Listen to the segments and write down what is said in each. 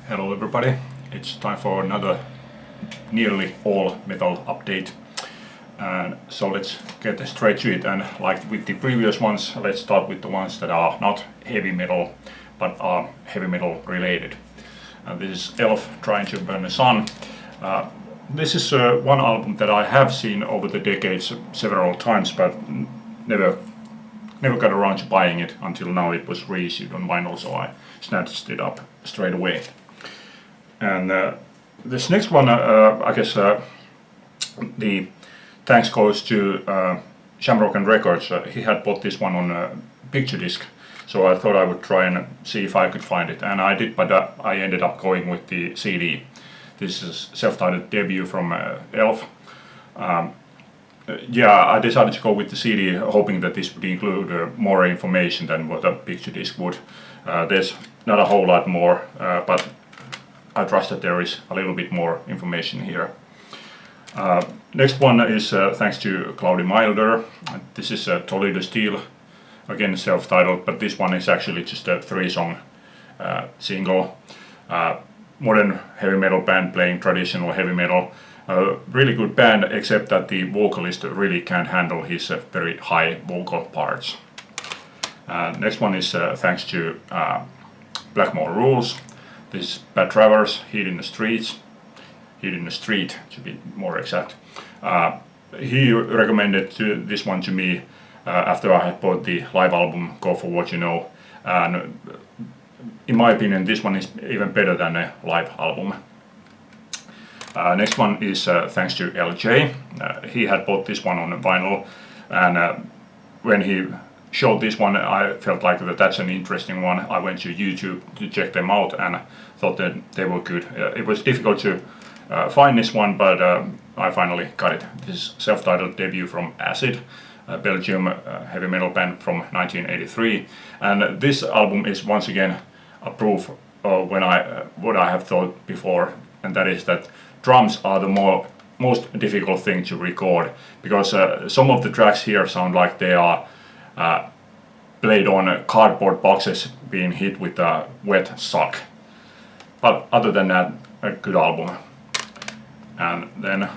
Hello everybody, it's time for another nearly all metal update, and so let's get straight to it. And like with the previous ones, let's start with the ones that are not heavy metal but are heavy metal related. This is Elf Trying to Burn the Sun. This is one album that I have seen over the decades several times, but never got around to buying it until now. It was reissued on vinyl, so I snatched it up straight away. And this next one, I guess the thanks goes to Shamrock and Records. He had bought this one on a picture disc, so I thought I would try and see if I could find it, and I did, but I ended up going with the CD. This is self-titled debut from Elf. Yeah, I decided to go with the CD, hoping that this would include more information than what a picture disc would. There's not a whole lot more, but I trust that there is a little bit more information here. Next one is thanks to Cloudy Milder. This is Toledo Steel, again self-titled, but this one is actually just a 3-song single. Modern heavy metal band playing traditional heavy metal. Really good band, except that the vocalist really can't handle his very high vocal parts. Next one is thanks to Blackmore Rules. This is Pat Travers, Heat in the Street, to be more exact. He recommended this one to me after I had bought the live album Go For What You Know, and in my opinion this one is even better than a live album. Next one is thanks to LJ. He had bought this one on vinyl, and when he showed this one, I felt like that's an interesting one. I went to YouTube to check them out and thought that they were good. It was difficult to find this one, but I finally got it. This is self-titled debut from Acid, a Belgium heavy metal band from 1983, and this album is once again a proof of what I have thought before, and that is that drums are the most difficult thing to record, because some of the tracks here sound like they are played on cardboard boxes being hit with a wet sock. But other than that, a good album. And then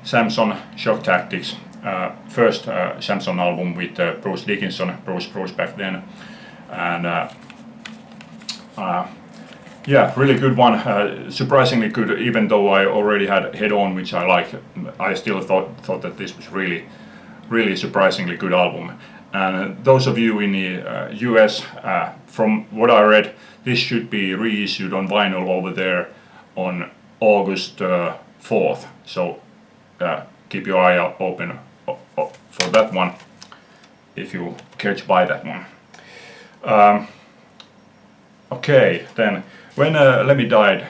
Samson Shock Tactics, first Samson album with Bruce Dickinson, Bruce back then, and yeah, really good one. Surprisingly good, even though I already had Head On, which I like. I still thought that this was really surprisingly good album. And those of you in the US, from what I read, this should be reissued on vinyl over there on August 4th. So keep your eye out open for that one if you care to buy that one. Okay, then when Lemmy died,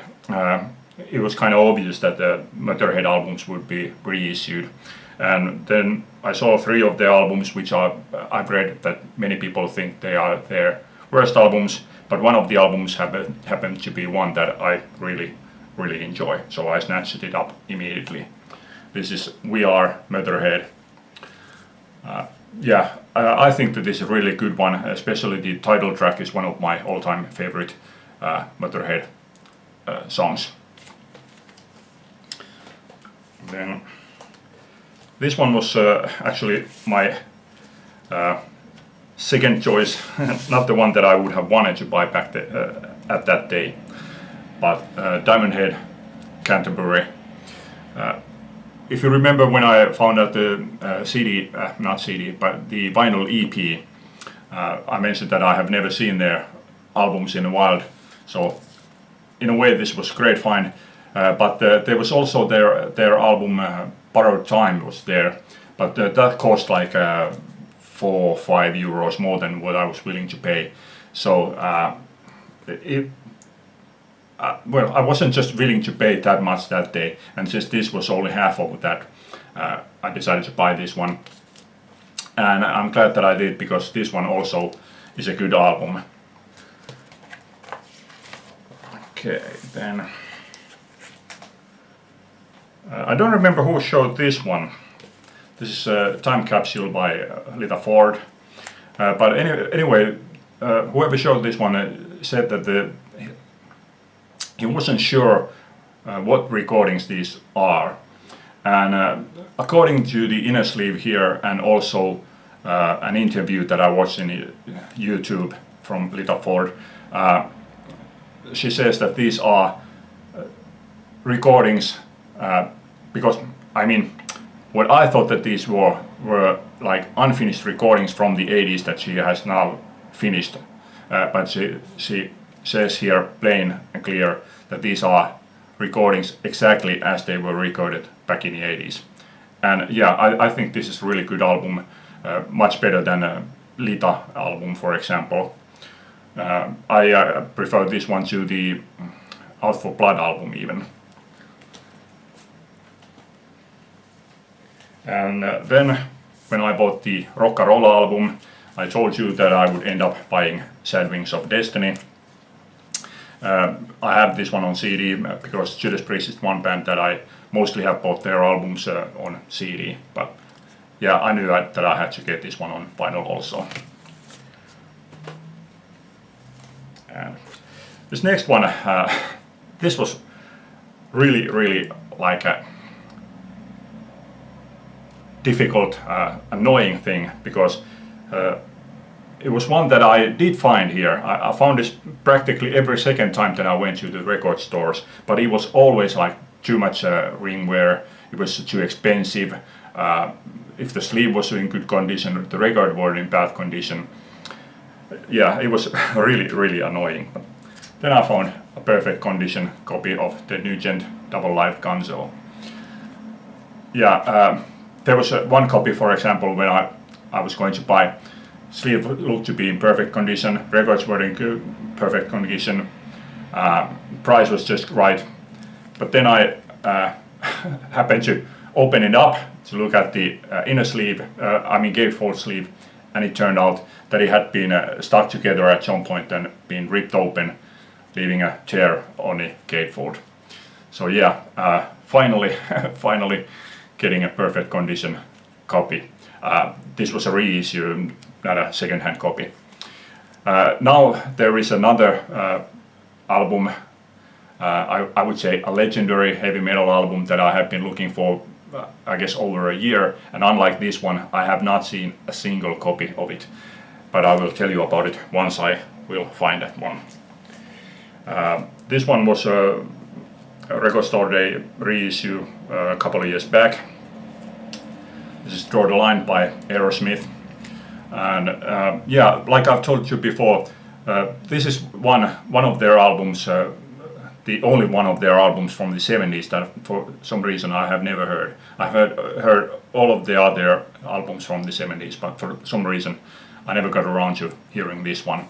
it was kind of obvious that the Motorhead albums would be reissued. And then I saw 3 of their albums, which I've read that many people think they are their worst albums, but one of the albums happened to be one that I really enjoy, so I snatched it up immediately. This is We Are Motorhead. Yeah, I think that this is a really good one, especially the title track is one of my all-time favorite Motorhead songs. Then this one was actually my second choice, not the one that I would have wanted to buy back at that day, but Diamond Head, Canterbury. If you remember when I found out the not CD, but the vinyl EP, I mentioned that I have never seen their albums in the wild, so in a way this was a great find. But there was also their album Borrowed Time was there, but that cost like 4 or 5 euros more than what I was willing to pay. So well, I wasn't just willing to pay that much that day, and since this was only half of that, I decided to buy this one. And I'm glad that I did, because this one also is a good album. Okay, then I don't remember who showed this one. This is a Time Capsule by Lita Ford. But anyway, whoever showed this one said that he wasn't sure what recordings these are. And according to the inner sleeve here, and also an interview that I watched in YouTube from Lita Ford, she says that these are recordings, because I mean, what I thought that these were like unfinished recordings from the 80s that she has now finished, but she says here plain and clear that these are recordings exactly as they were recorded back in the 80s. And yeah, I think this is a really good album, much better than a Lita album, for example. I prefer this one to the Out for Blood album even. And then when I bought the Rockarola album, I told you that I would end up buying Sad Wings of Destiny. I have this one on CD because Judas Priest is one band that I mostly have bought their albums on CD. But yeah, I knew that I had to get this one on vinyl also. And this next one, this was really like a difficult, annoying thing, because it was one that I did find here. I found this practically every second time that I went to the record stores, but it was always like too much ring wear, it was too expensive. If the sleeve was in good condition, the record was in bad condition. Yeah, it was really annoying. But then I found a perfect condition copy of the Nugent Double Live Gonzo. Yeah, there was one copy, for example, when I was going to buy. Sleeve looked to be in perfect condition, records were in perfect condition, price was just right. But then I happened to open it up to look at the inner sleeve, gatefold sleeve, and it turned out that it had been stuck together at some point and been ripped open, leaving a tear on the gatefold. So yeah, finally getting a perfect condition copy. This was a reissue, not a second-hand copy. Now there is another album, I would say a legendary heavy metal album that I have been looking for, I guess, over a year, and unlike this one, I have not seen a single copy of it, but I will tell you about it once I will find that one. This one was a Record Store Day reissue a couple of years back. This is Draw the Line by Aerosmith. And yeah, like I've told you before, this is one of their albums, the only one of their albums from the 70s that for some reason I have never heard. I've heard all of the other albums from the 70s, but for some reason I never got around to hearing this one.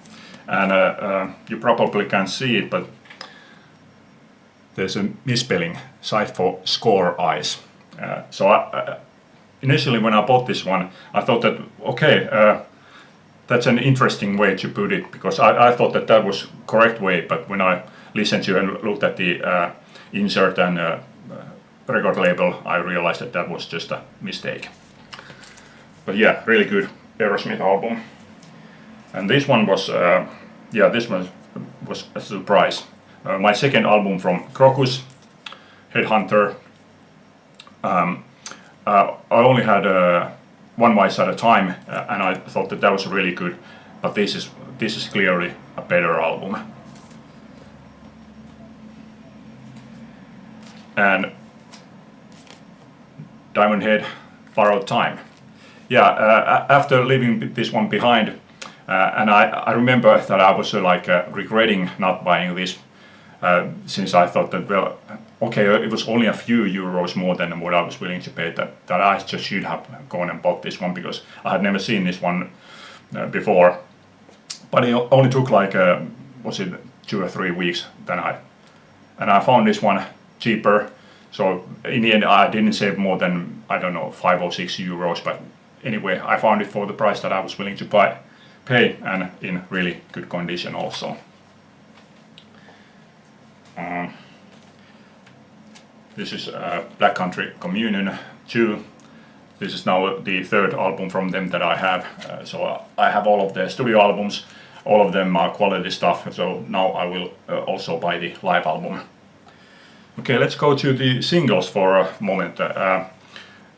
And you probably can't see it, but there's a misspelling, site for Score Eyes. So initially when I bought this one, I thought that, okay, that's an interesting way to put it, because I thought that was correct way, but when I listened to and looked at the insert and record label, I realized that that was just a mistake. But yeah, really good Aerosmith album. And this one was, this one was a surprise. My second album from Crocus, Headhunter. I only had one Vice at a time, and I thought that was really good. But this is clearly a better album. And Diamond Head, Borrowed Time. Yeah, after leaving this one behind, and I remember that I was regretting not buying this, since I thought that, well, okay, it was only a few euros more than what I was willing to pay, that I just should have gone and bought this one, because I had never seen this one before. But it only took was it 2 or 3 weeks, and I found this one cheaper. So in the end I didn't save more than, I don't know, 5 or 6 euros, but anyway, I found it for the price that I was willing to pay, and in really good condition also. This is Black Country Communion 2. This is now the third album from them that I have. So I have all of their studio albums. all of them are quality stuff, so now I will also buy the live album. Okay, let's go to the singles for a moment.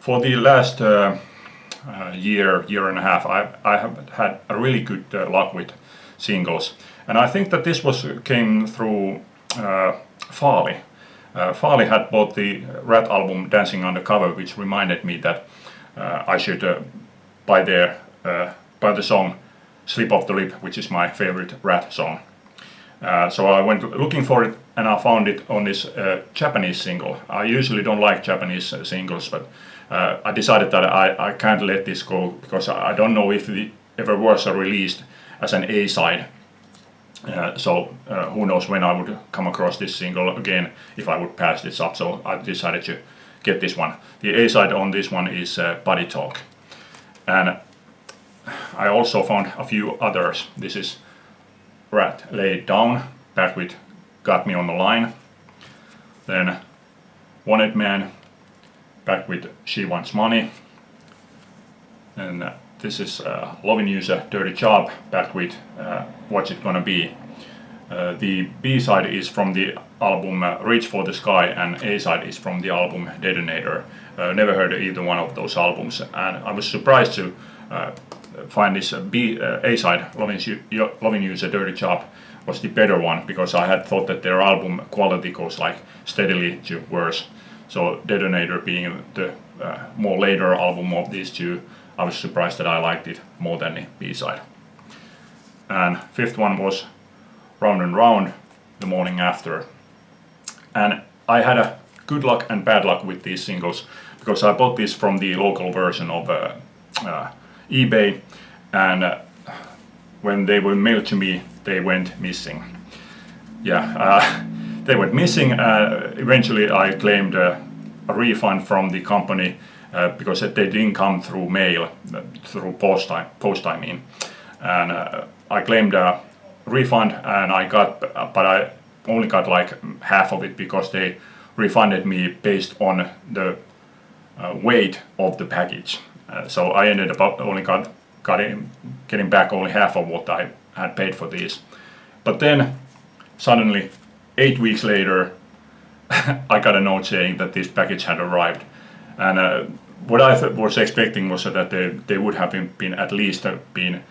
For the last year and a half, I have had a really good luck with singles, and I think that this came through Faali. Faali had bought the Ratt album Dancing Undercover, which reminded me that I should buy the song Slip of the Lip, which is my favorite Ratt song. So I went looking for it, and I found it on this Japanese single. I usually don't like Japanese singles, but I decided that I can't let this go, because I don't know if it ever was released as an A-side. So who knows when I would come across this single again if I would pass this up. So I decided to get this one. The A-side on this one is Body Talk. And I also found a few others. This is Ratt, Lay It Down, back with Got Me on the Line. Then Wanted Man, back with She Wants Money. And this is Loving You's a Dirty Job, back with What's It Gonna Be. The B-side is from the album Reach for the Sky, and A-side is from the album Detonator. Never heard either one of those albums, and I was surprised to find this A-side, Loving You's a Dirty Job, was the better one, because I had thought that their album quality goes like steadily to worse. So Detonator being the more later album of these two, I was surprised that I liked it more than the B-side. And fifth one was Round and Round, The Morning After. And I had a good luck and bad luck with these singles, because I bought this from the local version of eBay, and when they were mailed to me, they went missing. They went missing. Eventually I claimed a refund from the company, because they didn't come through mail, through post I mean. And I claimed a refund, and but I only got like half of it, because they refunded me based on the weight of the package. So I ended up only getting back only half of what I had paid for these. But then suddenly 8 weeks later I got a note saying that this package had arrived, and what I was expecting was that they would have been at least been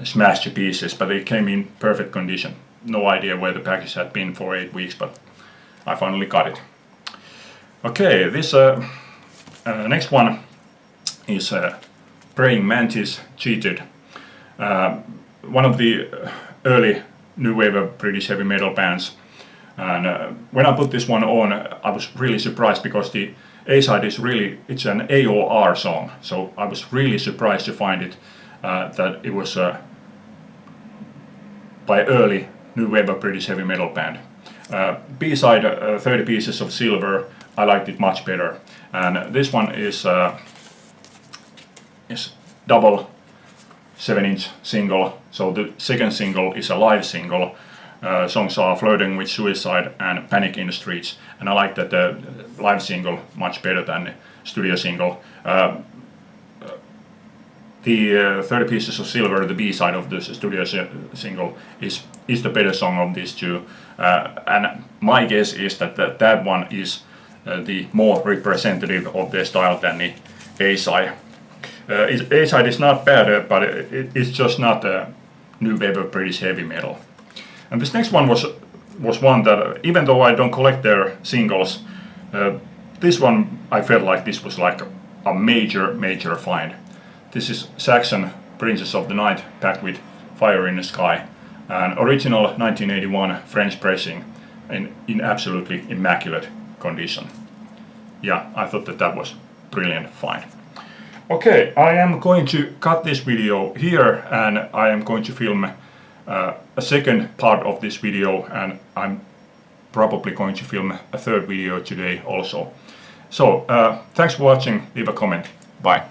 smashed to pieces, but they came in perfect condition. No idea where the package had been for 8 weeks, but I finally got it. Okay, this next one is Praying Mantis, Cheated. One of the early new wave of British heavy metal bands. And when I put this one on, I was really surprised, because the A-side is it's an AOR song. So I was really surprised to find it, that it was by early new wave of British heavy metal band. B-side, 30 Pieces of Silver, I liked it much better. And this one is double 7-inch single. So the second single is a live single. Songs are Flirting with Suicide and Panic in the Streets, and I like that the live single much better than the studio single. The 30 Pieces of Silver, the B-side of the studio single, is the better song of these two, and my guess is that one is the more representative of their style than the A-side. A-side is not bad, but it's just not a new wave of British heavy metal. And this next one was one that, even though I don't collect their singles, this one I felt like this was like a major find. This is Saxon, Princess of the Night, packed with Fire in the Sky, an original 1981 French pressing in absolutely immaculate condition. Yeah, I thought that was brilliant find. Okay, I am going to cut this video here, and I am going to film a second part of this video, and I'm probably going to film a third video today also. So, thanks for watching, leave a comment, bye.